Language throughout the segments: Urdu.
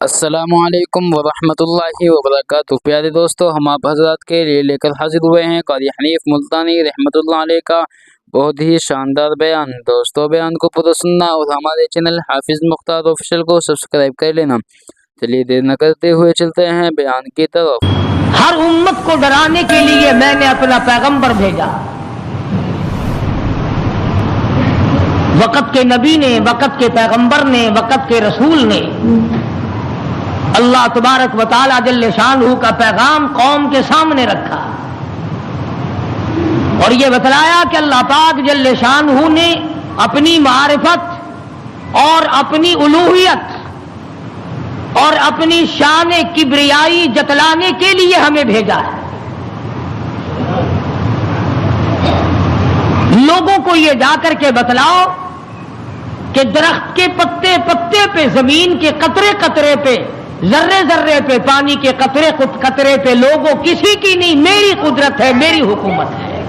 السلام علیکم ورحمۃ اللہ وبرکاتہ۔ پیارے دوستو، ہم آپ حضرات کے لیے لے کر حاضر ہوئے ہیں قاری حنیف ملتانی رحمۃ اللہ علیہ کا بہت ہی شاندار بیان۔ دوستو، بیان کو پورا سننا اور ہمارے چینل حافظ مختار آفیشل کو سبسکرائب کر لینا۔ چلیے دیر نہ کرتے ہوئے چلتے ہیں بیان کی طرف۔ ہر امت کو ڈرانے کے لیے میں نے اپنا پیغمبر بھیجا۔ وقت کے نبی نے، وقت کے پیغمبر نے، وقت کے رسول نے اللہ تبارک و تعالی جل شانہ کا پیغام قوم کے سامنے رکھا اور یہ بتلایا کہ اللہ پاک جل شانہ نے اپنی معرفت اور اپنی الوہیت اور اپنی شان کبریائی جتلانے کے لیے ہمیں بھیجا ہے۔ لوگوں کو یہ جا کر کے بتلاؤ کہ درخت کے پتے پتے پہ، زمین کے قطرے قطرے پہ، ذرے ذرے پہ، پانی کے قطرے قطرے پہ لوگوں کسی کی نہیں، میری قدرت ہے، میری حکومت ہے۔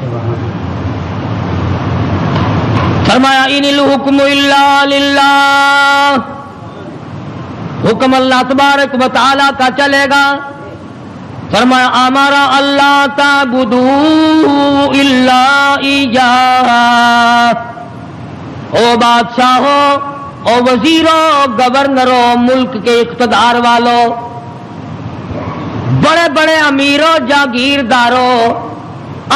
فرمایا ان الحکم الا للہ، حکم اللہ تبارک و تعالی کا چلے گا۔ فرمایا امر اللہ تعبدوا الا ایاہ، او بادشاہو، او وزیروں، گورنروں، ملک کے اقتدار والوں، بڑے بڑے امیروں، جاگیرداروں،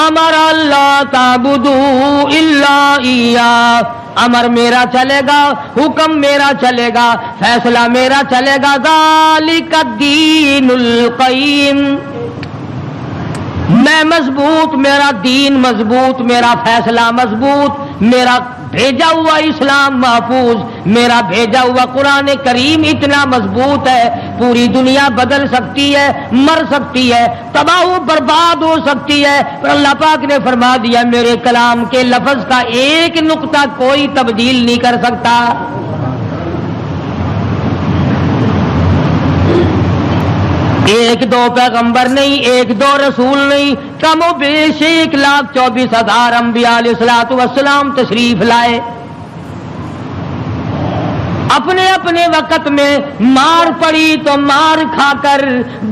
امر اللہ تعبدوا الا ایاہ، امر میرا چلے گا، حکم میرا چلے گا، فیصلہ میرا چلے گا۔ ذالک الدین القیم، میں مضبوط، میرا دین مضبوط، میرا فیصلہ مضبوط، میرا بھیجا ہوا اسلام محفوظ، میرا بھیجا ہوا قرآن کریم اتنا مضبوط ہے، پوری دنیا بدل سکتی ہے، مر سکتی ہے، تباہ و برباد ہو سکتی ہے، پر اللہ پاک نے فرما دیا میرے کلام کے لفظ کا ایک نقطہ کوئی تبدیل نہیں کر سکتا۔ ایک دو پیغمبر نہیں، ایک دو رسول نہیں، کم و بیش 1,24,000 انبیاء علیہ الصلوۃ والسلام تشریف لائے۔ اپنے اپنے وقت میں مار پڑی تو مار کھا کر،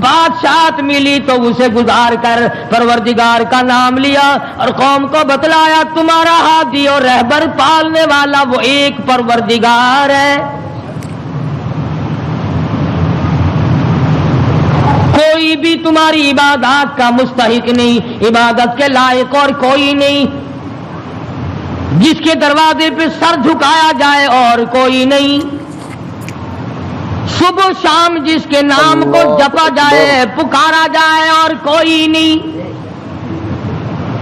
بادشاہت ملی تو اسے گزار کر پروردگار کا نام لیا اور قوم کو بتلایا تمہارا ہادی اور رہبر پالنے والا وہ ایک پروردگار ہے۔ کوئی بھی تمہاری عبادات کا مستحق نہیں، عبادت کے لائق اور کوئی نہیں، جس کے دروازے پہ سر جھکایا جائے اور کوئی نہیں، صبح شام جس کے نام کو جپا جائے، پکارا جائے اور کوئی نہیں۔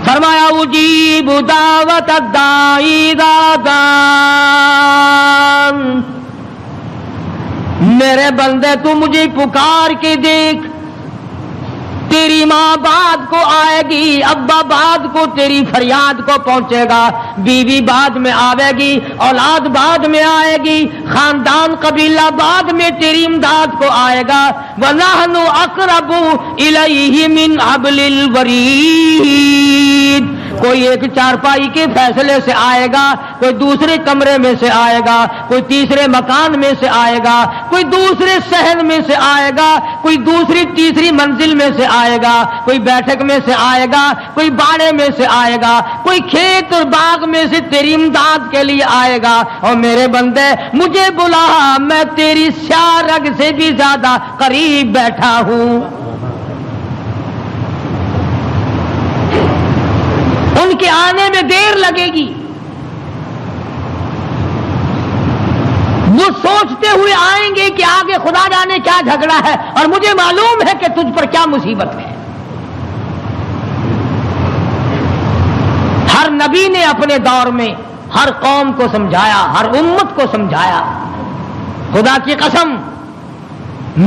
فرمایا اجیب دعوت الداعی اذا دعان، میرے بندے تو مجھے پکار کے دیکھ، تیری ماں بعد کو آئے گی، ابا بعد کو تیری فریاد کو پہنچے گا، بیوی بعد میں آئے گی، اولاد بعد میں آئے گی، خاندان قبیلہ بعد میں تیری امداد کو آئے گا۔ وَنَحْنُ أَقْرَبُ إِلَيْهِ مِنْ حَبْلِ الْوَرِيدِ، کوئی ایک چارپائی کے فیصلے سے آئے گا، کوئی دوسرے کمرے میں سے آئے گا، کوئی تیسرے مکان میں سے آئے گا، کوئی دوسرے صحن میں سے آئے گا، کوئی دوسری تیسری منزل میں سے آئے گا، کوئی بیٹھک میں سے آئے گا، کوئی باڑے میں سے آئے گا، کوئی کھیت اور باغ میں سے تیری امداد کے لیے آئے گا۔ اور میرے بندے مجھے بلا، میں تیری سیاہ رگ سے بھی زیادہ قریب بیٹھا ہوں۔ ان کے آنے میں دیر لگے گی، وہ سوچتے ہوئے آئیں گے کہ آگے خدا جانے کیا جھگڑا ہے اور مجھے معلوم ہے کہ تجھ پر کیا مصیبت ہے۔ ہر نبی نے اپنے دور میں ہر قوم کو سمجھایا، ہر امت کو سمجھایا۔ خدا کی قسم،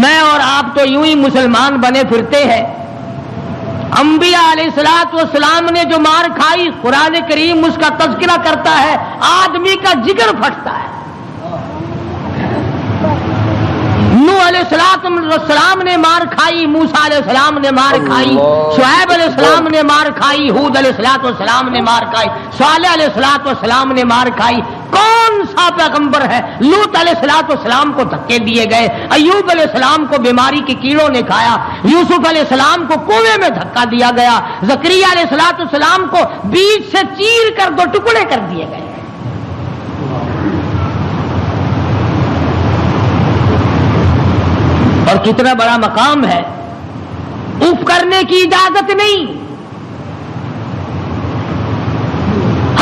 میں اور آپ تو یوں ہی مسلمان بنے پھرتے ہیں، انبیاء علیہ الصلوۃ والسلام نے جو مار کھائی، قرآن کریم اس کا تذکرہ کرتا ہے، آدمی کا جگر پھٹتا ہے۔ نوح علیہ السلام نے مار کھائی، موسیٰ علیہ السلام نے مار کھائی، شعیب علیہ السلام نے مار کھائی، ہود علیہ السلام نے مار کھائی، صالح علیہ السلام نے مار کھائی۔ کون سا پیغمبر ہے؟ لوط علیہ السلام کو دھکے دیے گئے، ایوب علیہ السلام کو بیماری کے کیڑوں نے کھایا، یوسف علیہ السلام کو کنویں میں دھکا دیا گیا، زکریا علیہ السلام کو بیچ سے چیر کر 2 ٹکڑے کر دیے گئے۔ اور کتنا بڑا مقام ہے، اف کرنے کی اجازت نہیں۔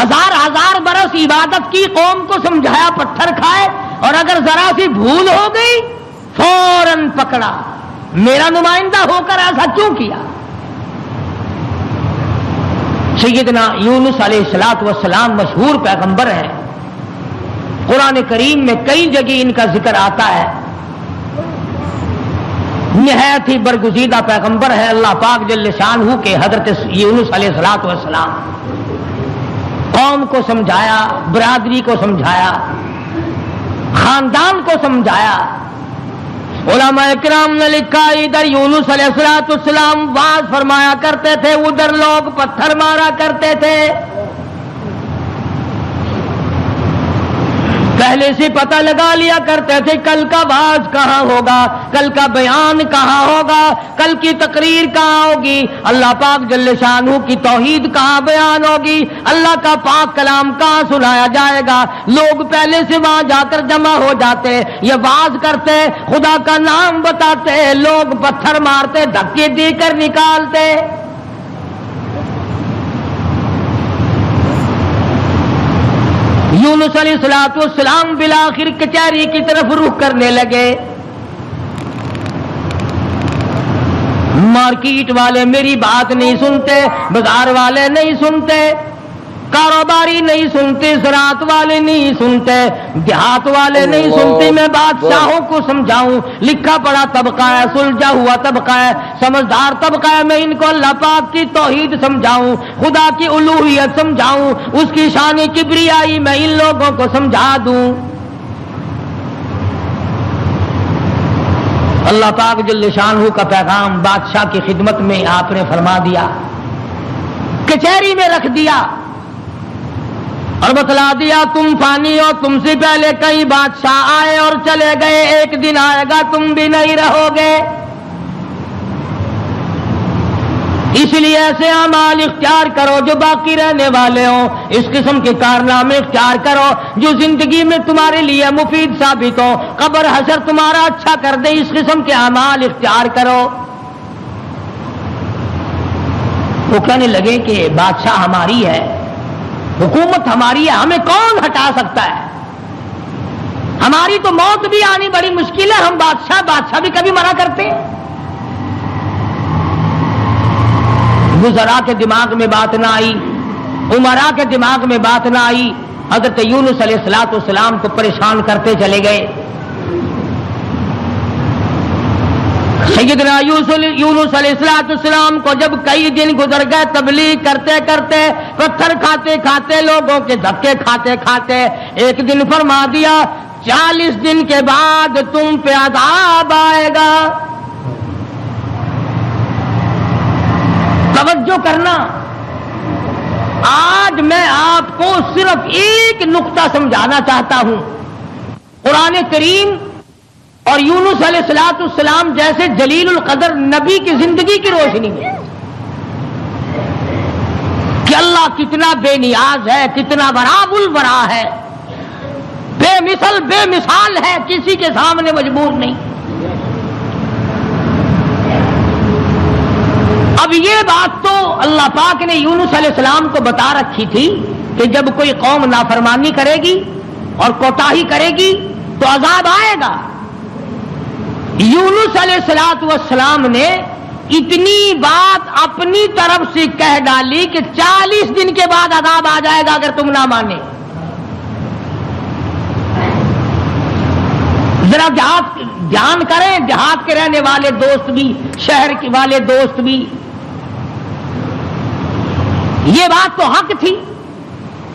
1000 برس عبادت کی، قوم کو سمجھایا پتھر کھائے، اور اگر ذرا سی بھول ہو گئی فوراً پکڑا، میرا نمائندہ ہو کر ایسا کیوں کیا؟ سیدنا یونس علیہ السلام مشہور پیغمبر ہیں، قرآن کریم میں کئی جگہ ان کا ذکر آتا ہے، نہایت ہی برگزیدہ پیغمبر ہے اللہ پاک جل شانہ کے حضرت یونس علیہ السلام۔ قوم کو سمجھایا، برادری کو سمجھایا، خاندان کو سمجھایا۔ علماء کرام نے لکھا ادھر یونس علیہ السلام واز فرمایا کرتے تھے، ادھر لوگ پتھر مارا کرتے تھے۔ پہلے سے پتہ لگا لیا کرتے تھے کل کا واز کہاں ہوگا، کل کا بیان کہاں ہوگا، کل کی تقریر کہاں ہوگی، اللہ پاک جل شانہ کی توحید کہاں بیان ہوگی، اللہ کا پاک کلام کہاں سنایا جائے گا۔ لوگ پہلے سے وہاں جا کر جمع ہو جاتے، یہ واز کرتے، خدا کا نام بتاتے، لوگ پتھر مارتے، دھکے دے کر نکالتے۔ یونس علیہ السلام بالآخر کچہری کی طرف رخ کرنے لگے۔ مارکیٹ والے میری بات نہیں سنتے، بازار والے نہیں سنتے، کاروباری نہیں سنتے، زراعت والے نہیں سنتے، دیہات والے نہیں سنتے، میں بادشاہوں کو سمجھاؤں، لکھا پڑھا طبقہ ہے، سلجھا ہوا طبقہ ہے، سمجھدار طبقہ ہے، میں ان کو اللہ پاک کی توحید سمجھاؤں، خدا کی الوہیت سمجھاؤں، اس کی شان کبریائی میں ان لوگوں کو سمجھا دوں۔ اللہ پاک جل شانہ کا پیغام بادشاہ کی خدمت میں آپ نے فرما دیا، کچہری میں رکھ دیا اور بتلا دیا تم فانی ہو، تم سے پہلے کئی بادشاہ آئے اور چلے گئے، ایک دن آئے گا تم بھی نہیں رہو گے، اس لیے ایسے اعمال اختیار کرو جو باقی رہنے والے ہوں، اس قسم کے کارنامے اختیار کرو جو زندگی میں تمہارے لیے مفید ثابت ہو، قبر حشر تمہارا اچھا کر دے، اس قسم کے اعمال اختیار کرو۔ وہ کہنے لگے کہ بادشاہ ہماری ہے، حکومت ہماری ہے، ہمیں کون ہٹا سکتا ہے، ہماری تو موت بھی آنی بڑی مشکل ہے، ہم بادشاہ بھی کبھی منع کرتے ہیں۔ وزراء کے دماغ میں بات نہ آئی، امراء کے دماغ میں بات نہ آئی، حضرت یونس علیہ السلام کو پریشان کرتے چلے گئے۔ سیدنا یونس علیہ السلام کو جب کئی دن گزر گئے تبلیغ کرتے کرتے، پتھر کھاتے کھاتے، لوگوں کے دھکے کھاتے کھاتے، ایک دن فرما دیا 40 دن کے بعد تم پہ عذاب آئے گا۔ توجہ کرنا، آج میں آپ کو صرف ایک نقطہ سمجھانا چاہتا ہوں، قرآن کریم اور یونس علیہ السلام جیسے جلیل القدر نبی کی زندگی کی روشنی میں کہ اللہ کتنا بے نیاز ہے، کتنا براب الورا ہے، بے مثال ہے، کسی کے سامنے مجبور نہیں۔ اب یہ بات تو اللہ پاک نے یونس علیہ السلام کو بتا رکھی تھی کہ جب کوئی قوم نافرمانی کرے گی اور کوتاہی کرے گی تو عذاب آئے گا۔ یونس علیہ السلام نے اتنی بات اپنی طرف سے کہہ ڈالی کہ 40 دن کے بعد عذاب آ جائے گا اگر تم نہ مانے۔ ذرا دھیان کریں، دیہات کے رہنے والے دوست بھی، شہر کے والے دوست بھی، یہ بات تو حق تھی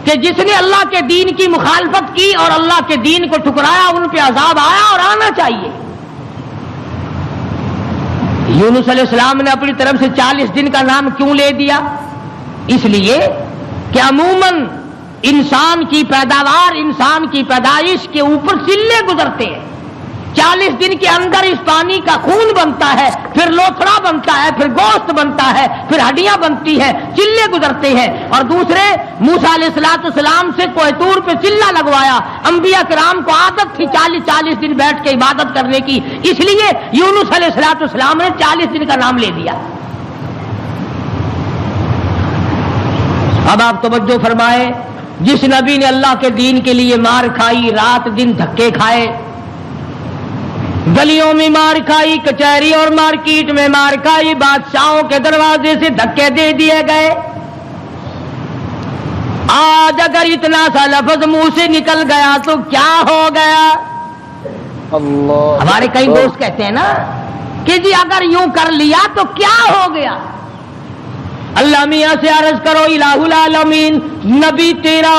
کہ جس نے اللہ کے دین کی مخالفت کی اور اللہ کے دین کو ٹھکرایا ان پہ عذاب آیا اور آنا چاہیے۔ یونس علیہ السلام نے اپنی طرف سے 40 دن کا نام کیوں لے دیا؟ اس لیے کہ عموماً انسان کی پیداوار، انسان کی پیدائش کے اوپر چلے گزرتے ہیں. 40 دن کے اندر اس پانی کا خون بنتا ہے، پھر لوتھڑا بنتا ہے، پھر گوشت بنتا ہے، پھر ہڈیاں بنتی ہیں، چلے گزرتے ہیں. اور دوسرے موسیٰ علیہ السلام سے کوہ طور پہ چلہ لگوایا. انبیاء کرام کو عادت تھی 40 دن بیٹھ کے عبادت کرنے کی، اس لیے یونس علیہ السلام نے 40 دن کا نام لے دیا. اب آپ توجہ فرمائے، جس نبی نے اللہ کے دین کے لیے مار کھائی، رات دن دھکے کھائے، گلیوں میں مار کھائی، کچہری اور مارکیٹ میں مار کھائی، بادشاہوں کے دروازے سے دھکے دے دیے گئے، آج اگر اتنا سا لفظ منہ سے نکل گیا تو کیا ہو گیا؟ اللہ. ہمارے کئی دوست کہتے ہیں نا کہ جی اگر یوں کر لیا تو کیا ہو گیا؟ اللہ میاں سے عرض کرو الہ العالمین، نبی تیرا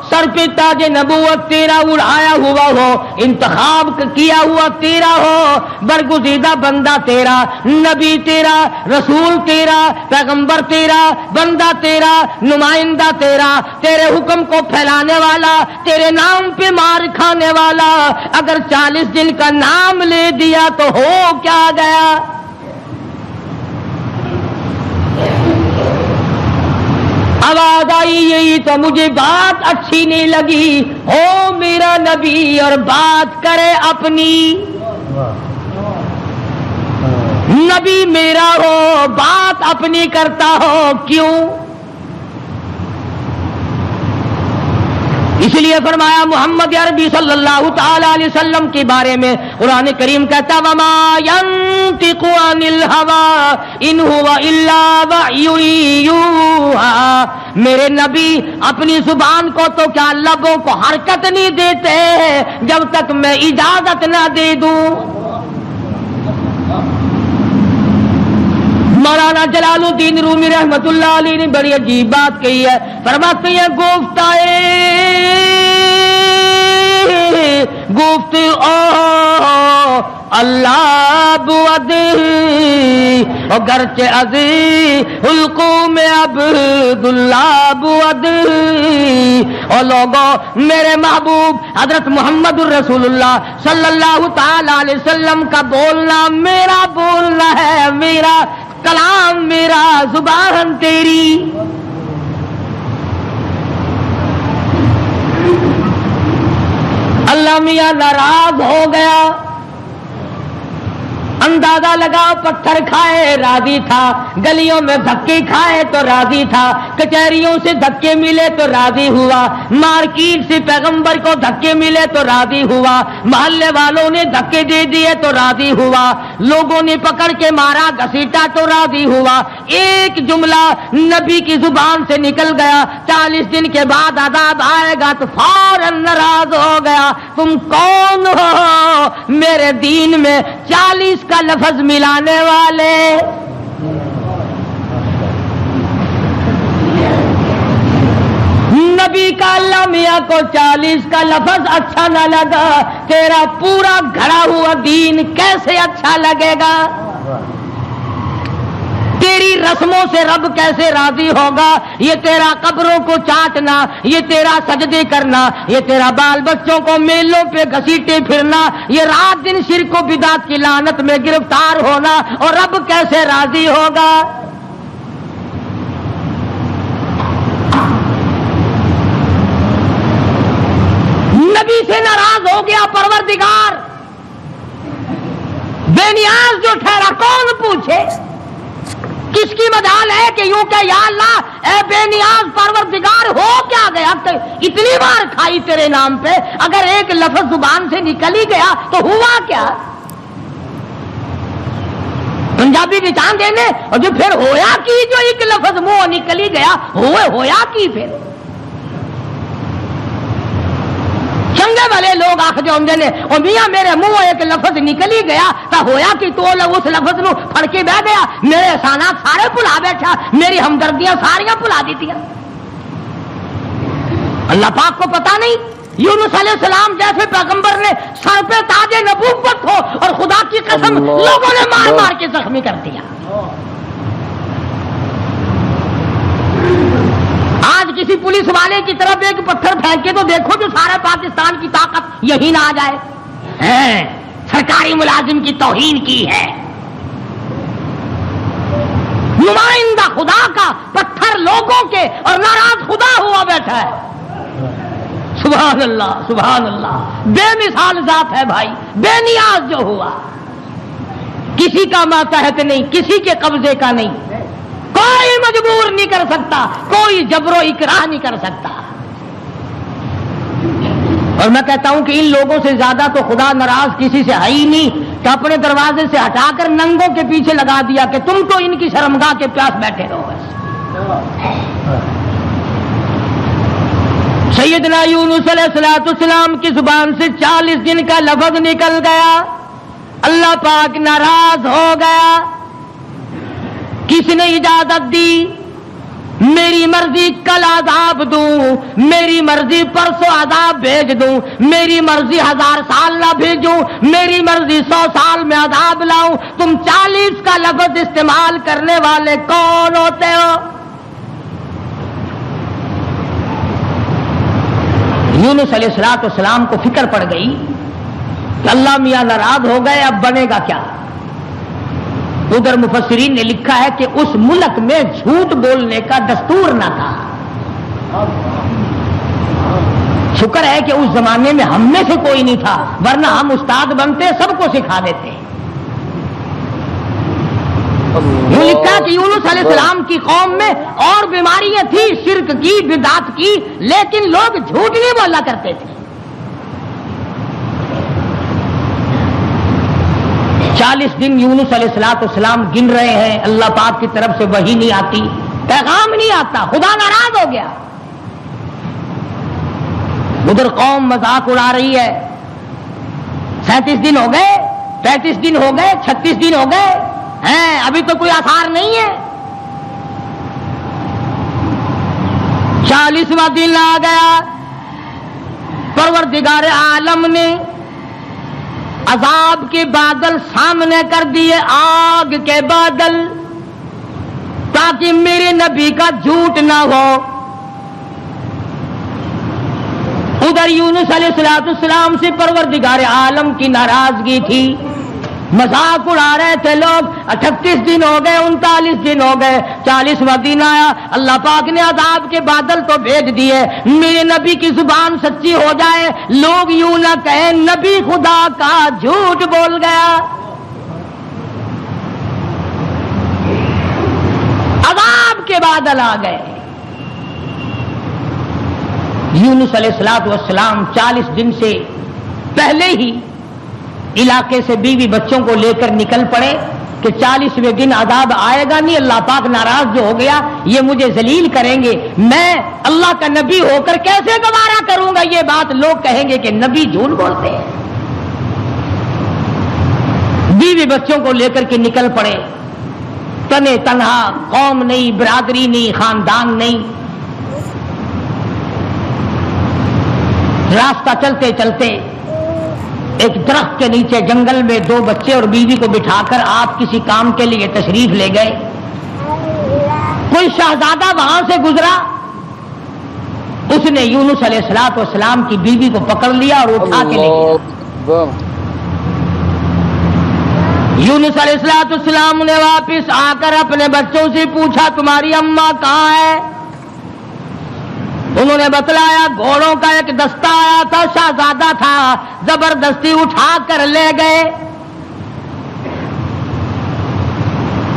سر پہ تاج نبوت تیرا اڑایا ہوا ہو، انتخاب کیا ہوا تیرا ہو، برگزیدہ بندہ تیرا، نبی تیرا، رسول تیرا، پیغمبر تیرا، بندہ تیرا، نمائندہ تیرا، تیرے حکم کو پھیلانے والا، تیرے نام پہ مار کھانے والا، اگر 40 دن کا نام لے دیا تو ہو کیا گیا؟ آواز آئی یہی تو مجھے بات اچھی نہیں لگی، ہو میرا نبی اور بات کرے اپنی، نبی میرا ہو بات اپنی کرتا ہو کیوں؟ اس لیے فرمایا محمد عربی صلی اللہ تعالی علیہ وسلم کے بارے میں قرآن کریم کہتا وما ينطق عن الهوى ان هو الا وحی یوحی، میرے نبی اپنی زبان کو تو کیا لبوں کو حرکت نہیں دیتے جب تک میں اجازت نہ دے دوں. مولانا جلال الدین رومی رحمت اللہ علیہ نے بڑی عجیب بات کہی ہے، فرماتے ہیں گفت اللہ بود گرچہ عزی حلقوم عبداللہ بود. اور لوگوں میرے محبوب حضرت محمد الرسول اللہ صلی اللہ تعالی علیہ وسلم کا بولنا میرا بولنا ہے، میرا کلام میرا، زبان تیری. اللہ میاں ناراض ہو گیا، اندازہ لگاؤ پتھر کھائے راضی تھا، گلیوں میں دھکے کھائے تو راضی تھا، کچہریوں سے دھکے ملے تو راضی ہوا، مارکیٹ سے پیغمبر کو دھکے ملے تو راضی ہوا، محلے والوں نے دھکے دے دیے تو راضی ہوا، لوگوں نے پکڑ کے مارا گھسیٹا تو راضی ہوا. ایک جملہ نبی کی زبان سے نکل گیا، 40 دن کے بعد عذاب آئے گا تو فوراً ناراض ہو گیا. تم کون ہو میرے دین میں 40 کا لفظ ملانے والے؟ نبی کا اللہ میاں کو 40 کا لفظ اچھا نہ لگا، تیرا پورا گھڑا ہوا دین کیسے اچھا لگے گا؟ تیری رسموں سے رب کیسے راضی ہوگا؟ یہ تیرا قبروں کو چاٹنا، یہ تیرا سجدے کرنا، یہ تیرا بال بچوں کو میلوں پہ گھسیٹے پھرنا، یہ رات دن شرک و بدعت کی لعنت میں گرفتار ہونا، اور رب کیسے راضی ہوگا؟ نبی سے ناراض ہو گیا پروردگار، بے نیاز جو ٹھہرا کون پوچھے؟ کس کی مجال ہے کہ یوں کہ یا اللہ اے بے نیاز پروردگار ہو کیا گیا؟ اتنی بار کھائی تیرے نام پہ، اگر ایک لفظ زبان سے نکل ہی گیا تو ہوا کیا؟ پنجابی کی چاند دینے اور جو پھر ہویا کی، جو ایک لفظ منہ نکل ہی گیا ہویا کی پھر چنگے والے لوگ آخ جو نے اور میاں میرے منہ ایک لفظ نکل ہی گیا تو ہویا کہ تو اس لفظ نو پھڑ کے بہ گیا، میرے احسانات سارے بھلا بیٹھا، میری ہمدردیاں ساریاں بھلا دیتیاں. اللہ پاک کو پتا نہیں یونس علیہ السلام جیسے پیغمبر نے سر پہ تاج نبوت ہو اور خدا کی قسم لوگوں نے مار مار کے زخمی کر دیا. آج کسی پولیس والے کی طرف ایک پتھر پھینکے تو دیکھو جو سارا پاکستان کی طاقت یہی نہ آ جائے. سرکاری ملازم کی توہین کی ہے. نمائندہ خدا کا پتھر لوگوں کے اور ناراض خدا ہوا بیٹھا ہے. سبحان اللہ سبحان اللہ. بے مثال ذات ہے بھائی, بے نیاز جو ہوا, کسی کا ماتحت نہیں, کسی کے قبضے کا نہیں, کوئی مجبور نہیں کر سکتا, کوئی جبر و اکراہ نہیں کر سکتا. اور میں کہتا ہوں کہ ان لوگوں سے زیادہ تو خدا ناراض کسی سے ہے ہی نہیں کہ اپنے دروازے سے ہٹا کر ننگوں کے پیچھے لگا دیا کہ تم تو ان کی شرمگاہ کے پیاس بیٹھے رہو. سیدنا یونس علیہ السلام کی زبان سے 40 دن کا لفظ نکل گیا, اللہ پاک ناراض ہو گیا. کس نے اجازت دی؟ میری مرضی کل عذاب دوں, میری مرضی پرسوں عذاب بھیج دوں, میری مرضی 1000 سال نہ بھیجوں, میری مرضی 100 سال میں عذاب لاؤں. تم 40 کا لفظ استعمال کرنے والے کون ہوتے ہو؟ یونس علیہ السلام کو فکر پڑ گئی کہ اللہ میاں ناراض ہو گئے, اب بنے گا کیا؟ ادھر مفسرین نے لکھا ہے کہ اس ملک میں جھوٹ بولنے کا دستور نہ تھا. شکر ہے کہ اس زمانے میں ہم میں سے کوئی نہیں تھا, ورنہ ہم استاد بنتے سب کو سکھا دیتے. یہ لکھا کہ یونس علیہ السلام کی قوم میں اور بیماریاں تھیں, شرک کی, بدعت کی, لیکن لوگ جھوٹ نہیں بولا کرتے تھے. 40 دن یونس علیہ السلام گن رہے ہیں, اللہ پاک کی طرف سے وحی نہیں آتی, پیغام نہیں آتا, خدا ناراض ہو گیا. ادھر قوم مذاق اڑا رہی ہے. 37 دن ہو گئے, 35 دن ہو گئے, 36 دن ہو گئے ہیں, ابھی تو کوئی آثار نہیں ہے. 40واں دن آ گیا, پروردگار عالم نے عذاب کے بادل سامنے کر دیے, آگ کے بادل, تاکہ میرے نبی کا جھوٹ نہ ہو. ادھر یونس علیہ السلام سے پروردگار عالم کی ناراضگی تھی, مذاق اڑا رہے تھے لوگ. 38 دن ہو گئے, 39 دن ہو گئے, 40واں دن آیا, اللہ پاک نے عذاب کے بادل تو بھیج دیے, میرے نبی کی زبان سچی ہو جائے, لوگ یوں نہ کہیں نبی خدا کا جھوٹ بول گیا. عذاب کے بادل آ گئے. یونس علیہ السلام 40 دن سے پہلے ہی علاقے سے بیوی بچوں کو لے کر نکل پڑے کہ 40ویں دن عذاب آئے گا نہیں, اللہ پاک ناراض جو ہو گیا, یہ مجھے ذلیل کریں گے, میں اللہ کا نبی ہو کر کیسے گوارا کروں گا یہ بات, لوگ کہیں گے کہ نبی جھوٹ بولتے ہیں. بیوی بچوں کو لے کر کے نکل پڑے, تنے تنہا, قوم نہیں, برادری نہیں, خاندان نہیں. راستہ چلتے چلتے ایک درخت کے نیچے جنگل میں 2 بچے اور بیوی کو بٹھا کر آپ کسی کام کے لیے تشریف لے گئے. کوئی شہزادہ وہاں سے گزرا, اس نے یونس علیہ السلام کی بیوی کو پکڑ لیا اور اٹھا کے لے گیا. یونس علیہ السلام نے واپس آ کر اپنے بچوں سے پوچھا تمہاری اماں کہاں ہے؟ انہوں نے بتلایا گھوڑوں کا ایک دستہ آیا تھا, شہزادہ تھا, زبردستی اٹھا کر لے گئے.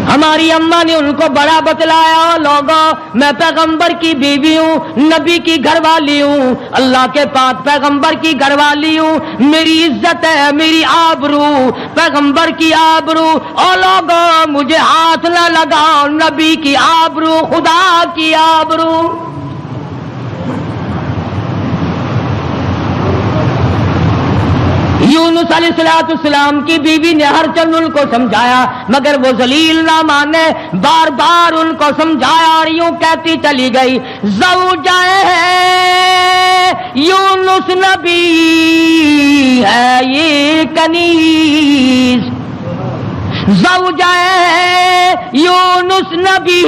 ہماری اماں نے ان کو بڑا بتلایا, لوگوں میں پیغمبر کی بیوی ہوں, نبی کی گھر والی ہوں, اللہ کے پاک پیغمبر کی گھر والی ہوں, میری عزت ہے, میری آبرو, پیغمبر کی آبرو, اور لوگوں مجھے ہاتھ نہ لگاؤ, نبی کی آبرو, خدا کی آبرو. یونس علیہ السلام کی بیوی نے ہر چند ان کو سمجھایا, مگر وہ ذلیل نہ مانے, بار بار ان کو سمجھایا اور یوں کہتی چلی گئی, زوجہ ہے یونس نبی ہے یہ کنیز, زوجہ ہے یونس نبی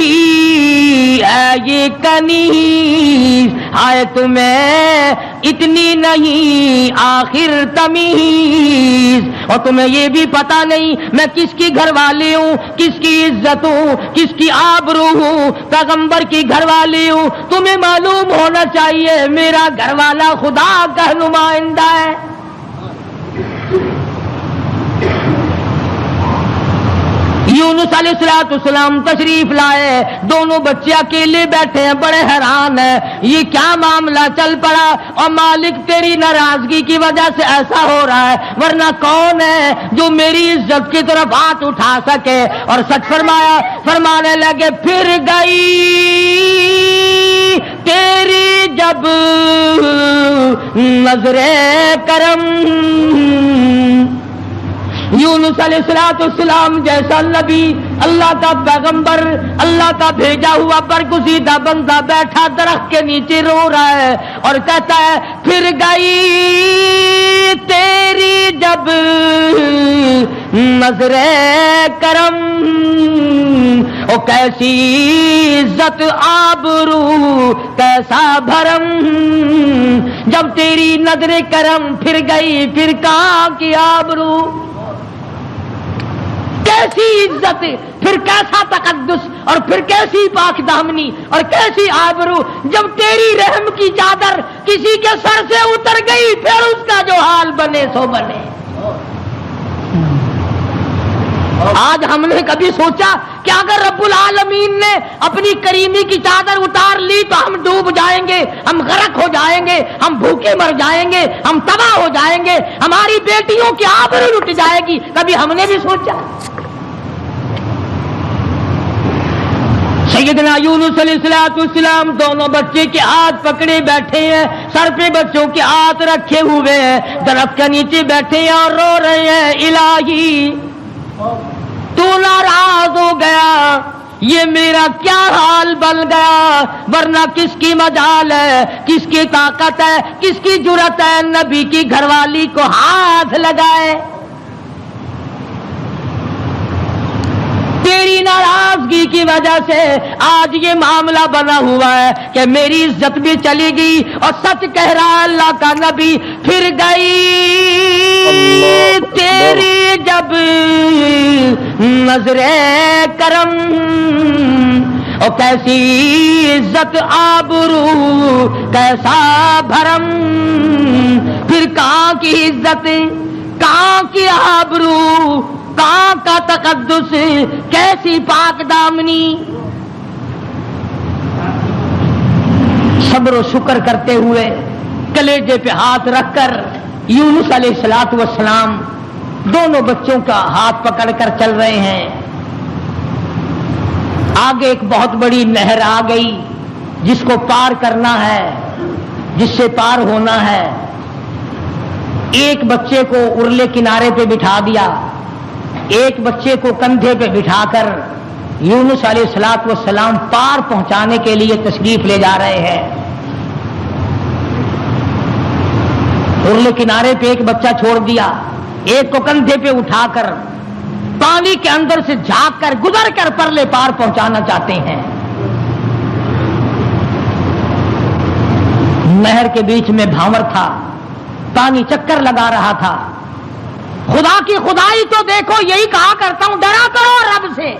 اے یہ کنیز، ہائے تمہیں اتنی نہیں آخر تمیز، اور تمہیں یہ بھی پتا نہیں میں کس کی گھر والی ہوں، کس کی عزت ہوں، کس کی آبرو ہوں، پیغمبر کی گھر والی ہوں۔ تمہیں معلوم ہونا چاہیے میرا گھر والا خدا کا نمائندہ ہے۔ یونس علیہ السلام تشریف لائے، دونوں بچے اکیلے بیٹھے ہیں، بڑے حیران ہیں یہ کیا معاملہ چل پڑا، اور مالک تیری ناراضگی کی وجہ سے ایسا ہو رہا ہے، ورنہ کون ہے جو میری عزت کی طرف ہاتھ اٹھا سکے؟ اور سچ فرمایا، فرمانے لگے پھر گئی تیری جب نظر کرم۔ یونس علیہ السلام جیسا نبی، اللہ کا پیغمبر، اللہ کا بھیجا ہوا برگزیدہ بندہ بیٹھا درخت کے نیچے رو رہا ہے اور کہتا ہے پھر گئی تیری جب نظر کرم، او کیسی عزت آبرو کیسا بھرم، جب تیری نظر کرم پھر گئی پھر کہاں کی آبرو، کیسی عزت، پھر کیسا تقدس، اور پھر کیسی پاک دامنی اور کیسی آبرو، جب تیری رحم کی چادر کسی کے سر سے اتر گئی پھر اس کا جو حال بنے سو بنے۔ آج ہم نے کبھی سوچا کہ اگر رب العالمین نے اپنی کریمی کی چادر اتار لی تو ہم ڈوب جائیں گے، ہم غرق ہو جائیں گے، ہم بھوکے مر جائیں گے، ہم تباہ ہو جائیں گے، ہماری بیٹیوں کی آبرو لٹ جائے گی؟ کبھی ہم نے بھی سوچا؟ سیدنا یونس علیہ السلام دونوں بچے کے ہاتھ پکڑے بیٹھے ہیں، سر پہ بچوں کے ہاتھ رکھے ہوئے ہیں، درخت کے نیچے بیٹھے ہیں اور رو رہے ہیں الہی تو ناراض ہو گیا، یہ میرا کیا حال بن گیا، ورنہ کس کی مجال ہے، کس کی طاقت ہے، کس کی جرأت ہے نبی کی گھر والی کو ہاتھ لگائے؟ تیری ناراضگی کی وجہ سے آج یہ معاملہ بنا ہوا ہے کہ میری عزت بھی چلی گئی، اور سچ کہہ رہا اللہ کا نبی پھر گئی تیری جب نظر کرم، اور کیسی عزت آبرو کیسا بھرم، پھر کہاں کی عزت، کہاں کی آبرو، کہاں کا تقدس، کیسی پاک دامنی۔ صبر و شکر کرتے ہوئے کلیجے پہ ہاتھ رکھ کر یونس علیہ السلام دونوں بچوں کا ہاتھ پکڑ کر چل رہے ہیں۔ آگے ایک بہت بڑی نہر آ گئی جس کو پار کرنا ہے، جس سے پار ہونا ہے۔ ایک بچے کو ارلے کنارے پہ بٹھا دیا، ایک بچے کو کندھے پہ بٹھا کر یونس علیہ السلام پار پہنچانے کے لیے تشریف لے جا رہے ہیں۔ ارلے کنارے پہ ایک بچہ چھوڑ دیا، ایک کو کندھے پہ اٹھا کر پانی کے اندر سے جھانک کر گزر کر پرلے پار پہنچانا چاہتے ہیں۔ نہر کے بیچ میں بھاور تھا، پانی چکر لگا رہا تھا۔ خدا کی خدائی تو دیکھو، یہی کہا کرتا ہوں ڈرا کرو رب سے۔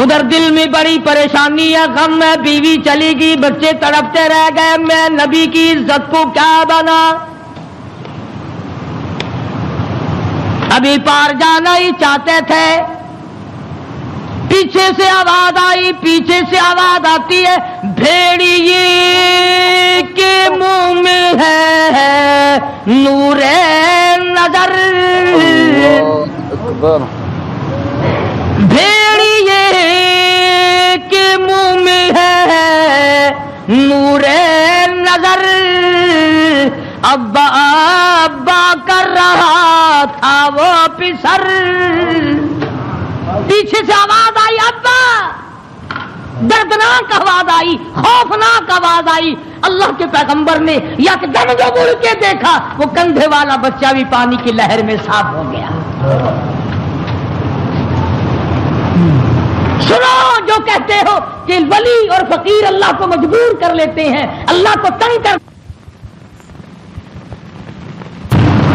ادھر دل میں بڑی پریشانی ہے، غم ہے، بیوی چلی گئی، بچے تڑپتے رہ گئے، میں نبی کی عزت کو کیا بنا، ابھی پار جانا ہی چاہتے تھے۔ پیچھے سے آواز آئی، پیچھے سے آواز آتی ہے، بھیڑیے کے منہ میں ہے نور نظر، بھیڑیے کے منہ میں ہے نور نظر، ابا ابا کر رہا تھا وہ پسر۔ پیچھے سے آواز آئی، ابا، دردناک آواز آئی، خوفناک آواز آئی۔ اللہ کے پیغمبر نے یکدم جو مڑ کے دیکھا، وہ کندھے والا بچہ بھی پانی کی لہر میں صاف ہو گیا۔ سنو جو کہتے ہو کہ ولی اور فقیر اللہ کو مجبور کر لیتے ہیں، اللہ کو تنگ کر.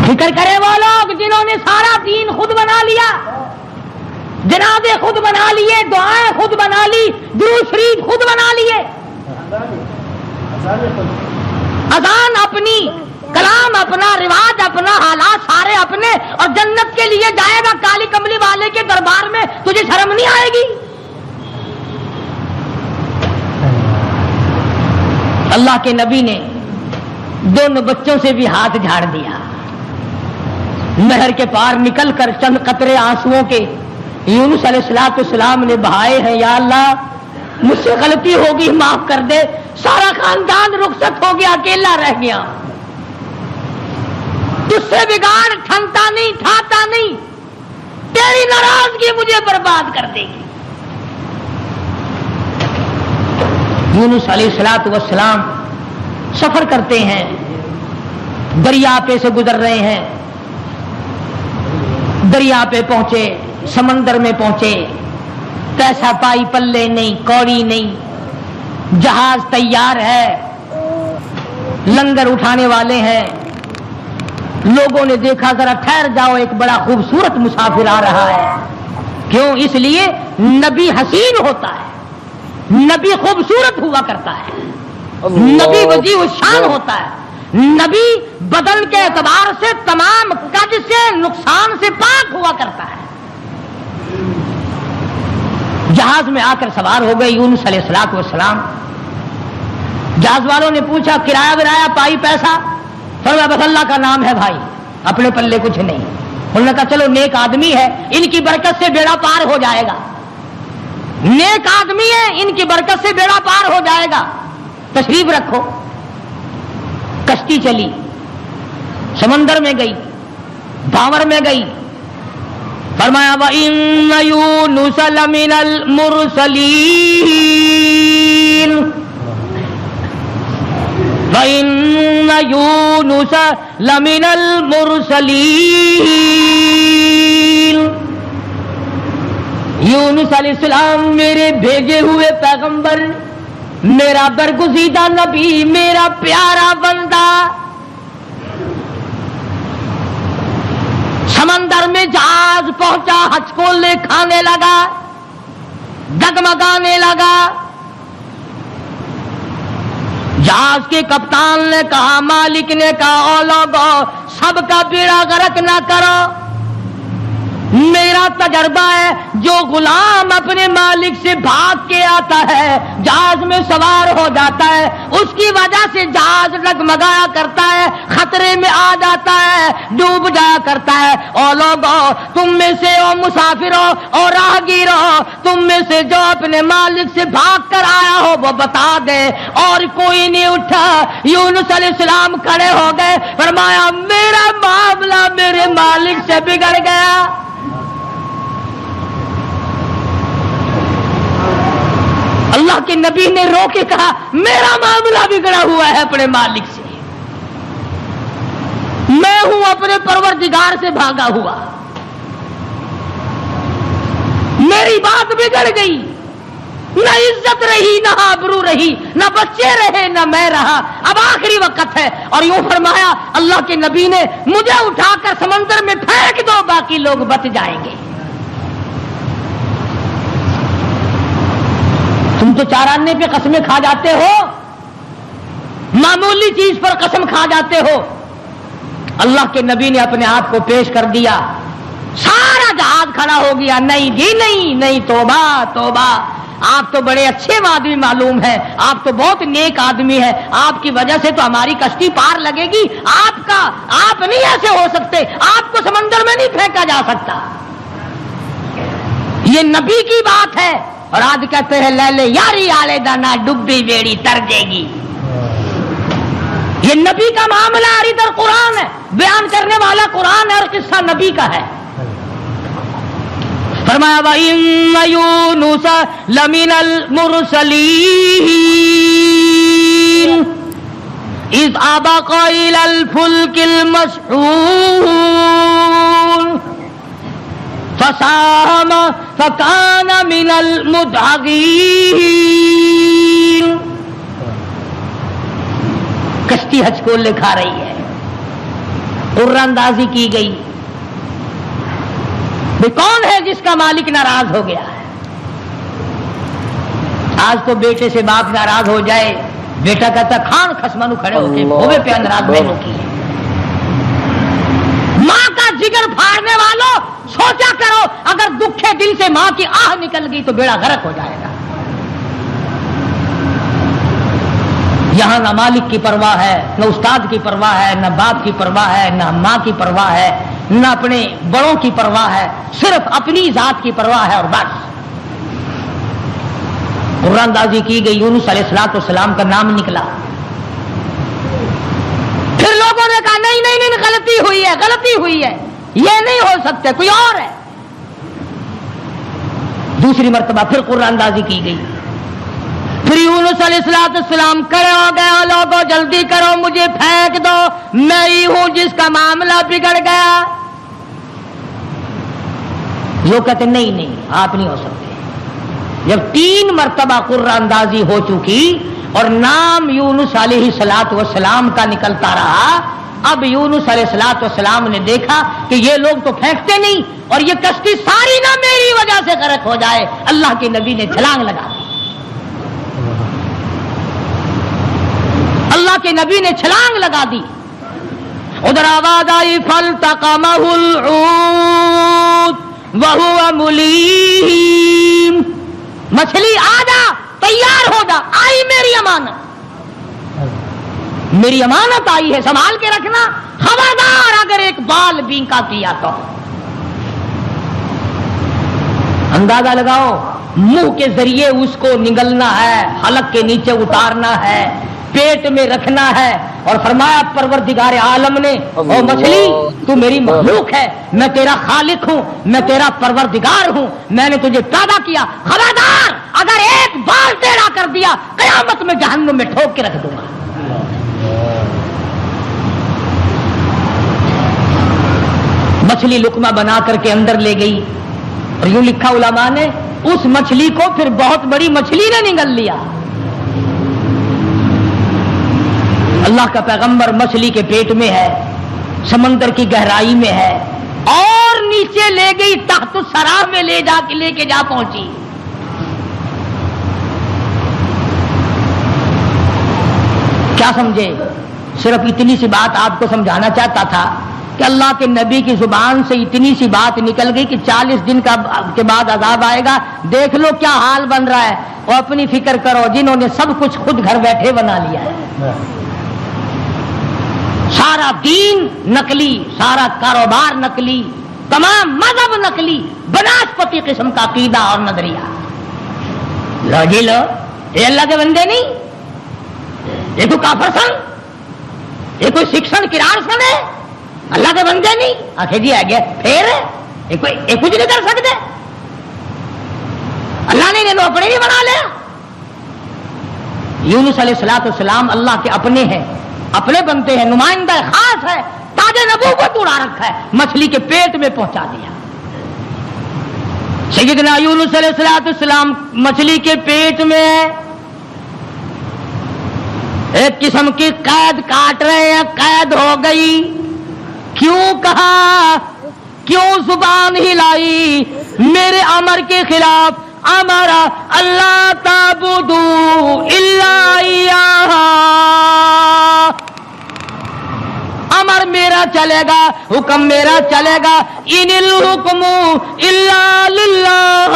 فکر کرے وہ لوگ جنہوں نے سارا دین خود بنا لیا، جنازے خود بنا لیے، دعائیں خود بنا لی، درود شریف خود بنا لیے، اذان اپنی، کلام اپنا، رواج اپنا، حالات سارے اپنے، اور جنت کے لیے جائے گا کالی کملی والے کے دربار میں، تجھے شرم نہیں آئے گی؟ اللہ کے نبی نے دونوں بچوں سے بھی ہاتھ جھاڑ دیا، نہر کے پار نکل کر چند قطرے آنسوؤں کے یونس علیہ السلام نے بہائے ہیں. یا اللہ مجھ سے غلطی ہوگی، معاف کر دے. سارا خاندان رخصت ہو گیا، اکیلا رہ گیا. تجھ سے بگاڑ ٹھنتا نہیں، ٹھاتا نہیں، تیری ناراضگی مجھے برباد کر دے گی. یونس علیہ السلام سفر کرتے ہیں، دریا پہ سے گزر رہے ہیں، دریا پہ پہنچے، سمندر میں پہنچے، پیسہ پائی پلے نہیں، کوڑی نہیں، جہاز تیار ہے، لنگر اٹھانے والے ہیں. لوگوں نے دیکھا ذرا ٹھہر جاؤ، ایک بڑا خوبصورت مسافر آ رہا ہے. کیوں؟ اس لیے نبی حسین ہوتا ہے، نبی خوبصورت ہوا کرتا ہے، نبی وجیہ الشان ہوتا ہے، نبی بدن کے اعتبار سے تمام قد سے، نقصان سے پاک ہوا کرتا ہے. جہاز میں آ کر سوار ہو گئے یونس علیہ السلام. جہاز والوں نے پوچھا کرایہ ورایہ پائی پیسہ؟ فرمایا بس اللہ کا نام ہے بھائی، اپنے پلے کچھ نہیں. انہوں نے کہا چلو نیک آدمی ہے، ان کی برکت سے بیڑا پار ہو جائے گا. نیک آدمی ہے، ان کی برکت سے بیڑا پار ہو جائے گا، تشریف رکھو. کشتی چلی، سمندر میں گئی، بھاور میں گئی. فرمایا وَإِنَّ يُونُسَ لَمِنَ الْمُرْسَلِينَ وَإِنَّ يُونُسَ لَمِنَ الْمُرْسَلِينَ یونس علیہ السلام میرے بھیجے ہوئے پیغمبر، میرا برگزیدہ نبی، میرا پیارا بندہ. سمندر میں جہاز پہنچا، ہچکولے کھانے لگا، ڈگمگانے لگا. جہاز کے کپتان نے کہا، مالک نے کہا او لوگو سب کا بیڑا غرق نہ کرو. میرا تجربہ ہے جو غلام اپنے مالک سے بھاگ کے آتا ہے، جہاز میں سوار ہو جاتا ہے، اس کی وجہ سے جہاز ڈگمگایا کرتا ہے، خطرے میں آ جاتا ہے، ڈوب جایا کرتا ہے. او لوگو تم میں سے، او مسافروں اور راہگیروں، تم میں سے جو اپنے مالک سے بھاگ کر آیا ہو وہ بتا دے. اور کوئی نہیں اٹھا. یونس علیہ السلام کھڑے ہو گئے، فرمایا میرا معاملہ میرے مالک سے بگڑ گیا. اللہ کے نبی نے رو کے کہا میرا معاملہ بگڑا ہوا ہے اپنے مالک سے، میں ہوں اپنے پروردگار سے بھاگا ہوا، میری بات بگڑ گئی، نہ عزت رہی، نہ آبرو رہی، نہ بچے رہے، نہ میں رہا، اب آخری وقت ہے. اور یوں فرمایا اللہ کے نبی نے مجھے اٹھا کر سمندر میں پھینک دو، باقی لوگ بچ جائیں گے. تم تو چاراننے پہ قسمیں کھا جاتے ہو، معمولی چیز پر قسم کھا جاتے ہو. اللہ کے نبی نے اپنے آپ کو پیش کر دیا، سارا جہاز کھڑا ہو گیا. نہیں جی نہیں نہیں، توبہ توبہ، آپ تو بڑے اچھے آدمی معلوم ہیں، آپ تو بہت نیک آدمی ہیں، آپ کی وجہ سے تو ہماری کشتی پار لگے گی. آپ نہیں ایسے ہو سکتے، آپ کو سمندر میں نہیں پھینکا جا سکتا. یہ نبی کی بات ہے. اور آج کہتے ہیں لے لے یاری آلے دانا ڈبی بیڑی تر جے گی. یہ نبی کا معاملہ ادھر قرآن ہے، بیان کرنے والا قرآن ہے اور قصہ نبی کا ہے. فرمایا وَإِنَّ يُونُسَ لَمِنَ الْمُرْسَلِينَ إِذْ أَبَقَ إِلَى الْفُلْكِ الْمَشْحُونِ فساهم فكان من المدحضين. کشتی حج کو لکھا رہی ہے، قرہ اندازی کی گئی. وہ کون ہے جس کا مالک ناراض ہو گیا ہے؟ آج تو بیٹے سے باپ ناراض ہو جائے، بیٹا کہتا کھان خسمانو کھڑے ہو کے ہوئے پہ ناراض بہنوں کی. ماں کا جگر پھاڑنے والوں سوچا کرو، اگر دکھے دل سے ماں کی آہ نکل گئی تو بیڑا غرق ہو جائے گا. یہاں نہ مالک کی پرواہ ہے، نہ استاد کی پرواہ ہے، نہ باپ کی پرواہ ہے، نہ ماں کی پرواہ ہے، نہ اپنے بڑوں کی پرواہ ہے، صرف اپنی ذات کی پرواہ ہے. اور بس قرآن اندازی کی گئی، یونس علیہ السلام کا نام نکلا. پھر لوگوں نے کہا نہیں نہیں نہیں، غلطی ہوئی ہے، غلطی ہوئی ہے، یہ نہیں ہو سکتے، کوئی اور ہے. دوسری مرتبہ پھر قرآن اندازی کی گئی. پھر یونس علیہ السلام کھڑے ہو گئے، لوگوں جلدی کرو مجھے پھینک دو، میں ہی ہوں جس کا معاملہ بگڑ گیا. لوگ کہتے نہیں نہیں، آپ نہیں ہو سکتے. جب 3 مرتبہ قرہ اندازی ہو چکی اور نام یونس علیہ السلام کا نکلتا رہا، اب یونس علیہ السلام نے دیکھا کہ یہ لوگ تو پھینکتے نہیں اور یہ کشتی ساری نہ میری وجہ سے غرق ہو جائے. اللہ کے نبی نے چھلانگ لگا دی. اللہ کے نبی نے چھلانگ لگا دی. ادھر آواز آئی فالتقمہ الحوت وہو ملیم، مچھلی آ جا، تیار ہو جا، آئی میری امانت، میری امانت آئی ہے، سنبھال کے رکھنا. خبردار اگر ایک بال بینکا کیا تو. اندازہ لگاؤ، منہ کے ذریعے اس کو نگلنا ہے، حلق کے نیچے اتارنا ہے، پیٹ میں رکھنا ہے. اور فرمایا پروردگار عالم نے، او مچھلی تو میری مخلوق ہے، میں تیرا خالق ہوں، میں تیرا پروردگار ہوں، میں نے تجھے پیدا کیا. خبردار اگر ایک بال ٹیڑھا کر دیا قیامت میں جہنم میں ٹھوک کے رکھ دوں گا. مچھلی لقمہ بنا کر کے اندر لے گئی. اور یوں لکھا علماء نے، اس مچھلی کو پھر بہت بڑی مچھلی نے نگل لیا. اللہ کا پیغمبر مچھلی کے پیٹ میں ہے، سمندر کی گہرائی میں ہے، اور نیچے لے گئی، تحت الثری میں لے کے جا پہنچی. کیا سمجھے؟ صرف اتنی سی بات آپ کو سمجھانا چاہتا تھا کہ اللہ کے نبی کی زبان سے اتنی سی بات نکل گئی کہ 40 دن کے بعد عذاب آئے گا. دیکھ لو کیا حال بن رہا ہے. اور اپنی فکر کرو جنہوں نے سب کچھ خود گھر بیٹھے بنا لیا ہے. سارا دین نقلی، سارا کاروبار نقلی، تمام مذہب نقلی، بناسپتی قسم کا عقیدہ اور نظریہ. لو جی لو، یہ اللہ کے بندے نہیں، یہ کوئی کافر سن، یہ کوئی سکھ سن، کرار سن ہے، اللہ کے بندے نہیں. آخر جی آ گیا پھر یہ کچھ نہیں کر سکتے، اللہ نے انہیں اپنے ہی بنا لیا. یونس علیہ السلام اللہ کے اپنے ہیں، اپنے بنتے ہیں، نمائندہ خاص ہے، تاج نبوت اڑا رکھا ہے، مچھلی کے پیٹ میں پہنچا دیا. سیدنا یونس علیہ السلام مچھلی کے پیٹ میں ہے، ایک قسم کی قید کاٹ رہے ہیں، قید ہو گئی. کیوں کہا، کیوں زبان ہلائی میرے امر کے خلاف؟ امرا اللہ تعبدوا الا ایاہ، امر میرا چلے گا، حکم میرا چلے گا. ان الحکم الا للہ،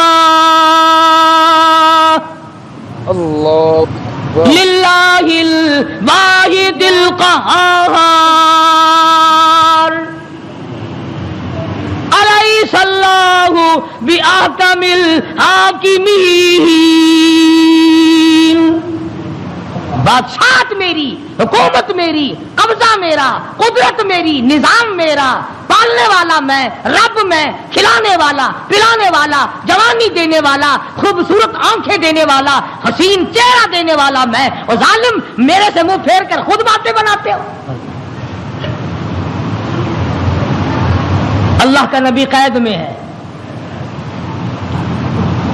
اللہ للہ الواحد القہار. الیس اللہ بأحکم الحاکمین. بادشاہت میری، حکومت میری، قبضہ میرا، قدرت میری، نظام میرا، پالنے والا میں، رب میں، کھلانے والا، پلانے والا، جوانی دینے والا، خوبصورت آنکھیں دینے والا، حسین چہرہ دینے والا میں. اور ظالم میرے سے منہ پھیر کر خود باتیں بناتے ہو. اللہ کا نبی قید میں ہے،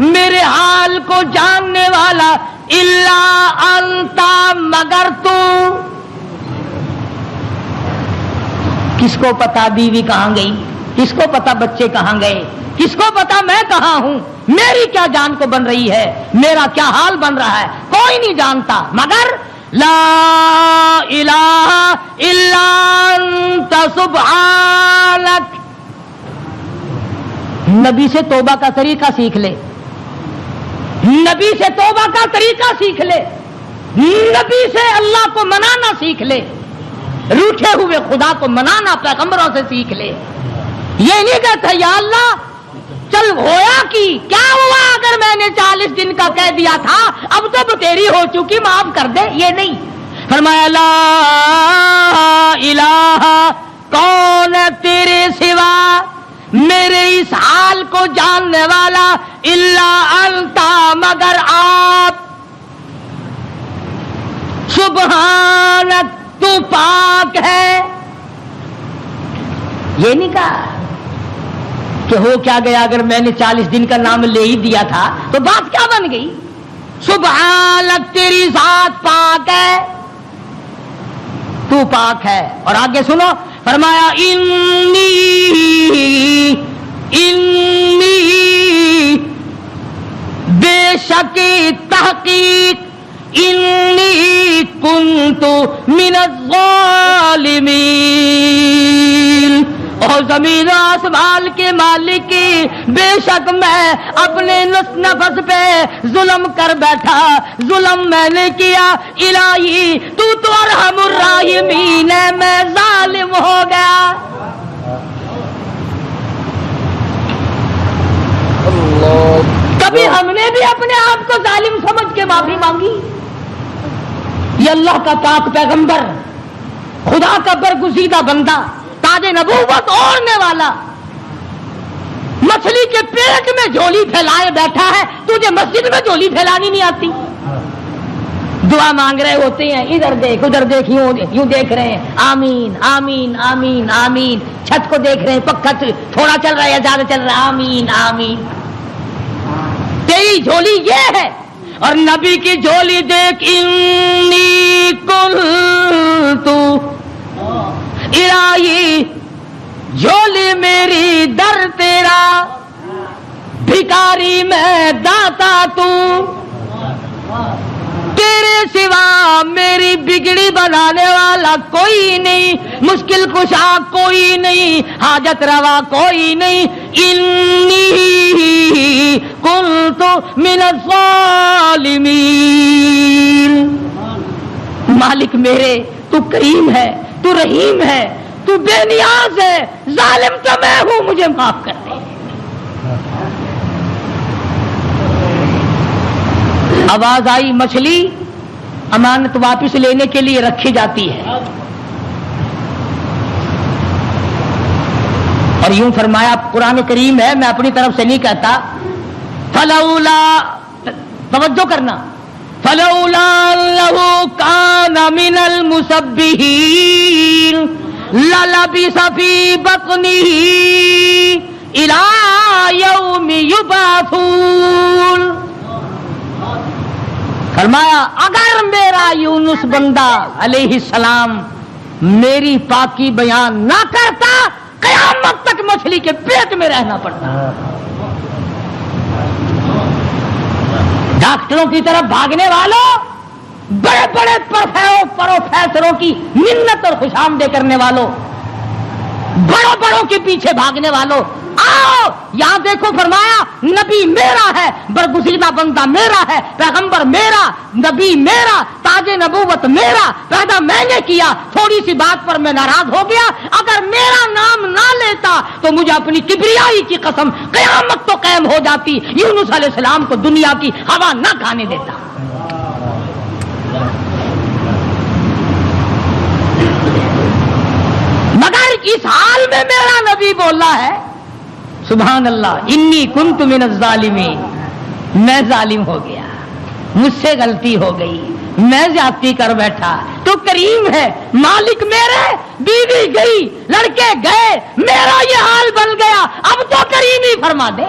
میرے حال کو جاننے والا الا انتا مگر تو. کس کو پتا بیوی کہاں گئی, کس کو پتا بچے کہاں گئے, کس کو پتا میں کہاں ہوں, میری کیا جان کو بن رہی ہے, میرا کیا حال بن رہا ہے, کوئی نہیں جانتا مگر لا الہ الا انت سبحانک. نبی سے توبہ کا طریقہ سیکھ لے, نبی سے توبہ کا طریقہ سیکھ لے, نبی سے اللہ کو منانا سیکھ لے, روٹھے ہوئے خدا کو منانا پیغمبروں سے سیکھ لے. یہ نہیں کہتا یا اللہ چل ہویا کی کیا ہوا اگر میں نے 40 دن کا کہہ دیا تھا, اب تو بتیری ہو چکی معاف کر دے. یہ نہیں, فرمایا لا الہ کون ہے تیرے سوا میرے اس حال کو جاننے والا الا انتا مگر آپ, سبحانک تو پاک ہے. یہ نہیں کہا کہ ہو کیا گیا اگر میں نے 40 دن کا نام لے ہی دیا تھا تو بات کیا بن گئی. سبحانک تیری ذات پاک ہے, تو پاک ہے. اور آگے سنو, فرمایا انی بے شک تحقیق انی کنت من الظالمین. اور زمین و آسمان کے مالک کی بے شک میں اپنے نفس پہ ظلم کر بیٹھا, ظلم میں نے کیا. الہی تو ارحم الراحمین ہے, میں ظالم ہو گیا. کبھی ہم نے بھی اپنے آپ کو ظالم سمجھ کے معافی مانگی. یہ اللہ کا پاک پیغمبر, خدا کا برگزیدہ بندہ, تاج نبوت اوڑھنے والا, مچھلی کے پیٹ میں جھولی پھیلائے بیٹھا ہے, تجھے مسجد میں جھولی پھیلانی نہیں آتی. دعا مانگ رہے ہوتے ہیں, ادھر دیکھ ادھر دیکھ, یوں دیکھ رہے ہیں, آمین آمین آمین آمین. چھت کو دیکھ رہے ہیں, پکا تھوڑا چل رہا ہے یا زیادہ چل رہا ہے, آمین آمین. تیری جھولی یہ ہے, اور نبی کی جھولی دیکھ, انی کنت الہی جھولی میری در تیرا, بھکاری میں داتا تو, تیرے سوا میری بگڑی بنانے والا کوئی نہیں, مشکل کشا کوئی نہیں, حاجت روا کوئی نہیں. انی کنت من الظالمین. مالک میرے تو کریم ہے, تو رحیم ہے, تو بے نیاز ہے, ظالم تو میں ہوں, مجھے معاف کر دے. آواز آئی, مچھلی امانت واپس لینے کے لیے رکھی جاتی ہے. اور یوں فرمایا, قرآن کریم ہے, میں اپنی طرف سے نہیں کہتا. فلولا, توجہ کرنا, فلولا انه كان من المسبحين للبث في بطنه الى يوم يبعثون. فرمایا اگر میرا یونس بندہ علیہ السلام میری پاکی بیان نہ کرتا, قیامت تک مچھلی کے پیٹ میں رہنا پڑتا. ڈاکٹروں کی طرف بھاگنے والوں, بڑے بڑے پروفیسروں کی منت اور خوشامدے کرنے والوں, بڑوں بڑوں کے پیچھے بھاگنے والوں, آؤ یہاں دیکھو. فرمایا نبی میرا ہے, برگزیدہ بندہ میرا ہے, پیغمبر میرا, نبی میرا, تاج نبوت میرا, پیدا میں نے کیا. تھوڑی سی بات پر میں ناراض ہو گیا, اگر میرا نام نہ لیتا تو مجھے اپنی کبریائی کی قسم قیامت تو قائم ہو جاتی, یونس علیہ السلام کو دنیا کی ہوا نہ کھانے دیتا. مگر اس حال میں میرا نبی بولا ہے, سبحان اللہ, انی کنت من الظالمین, میں ظالم ہو گیا, مجھ سے غلطی ہو گئی, میں زیادتی کر بیٹھا. تو کریم ہے, مالک میرے, بیوی گئی, لڑکے گئے, میرا یہ حال بن گیا, اب تو کریم ہی فرما دے.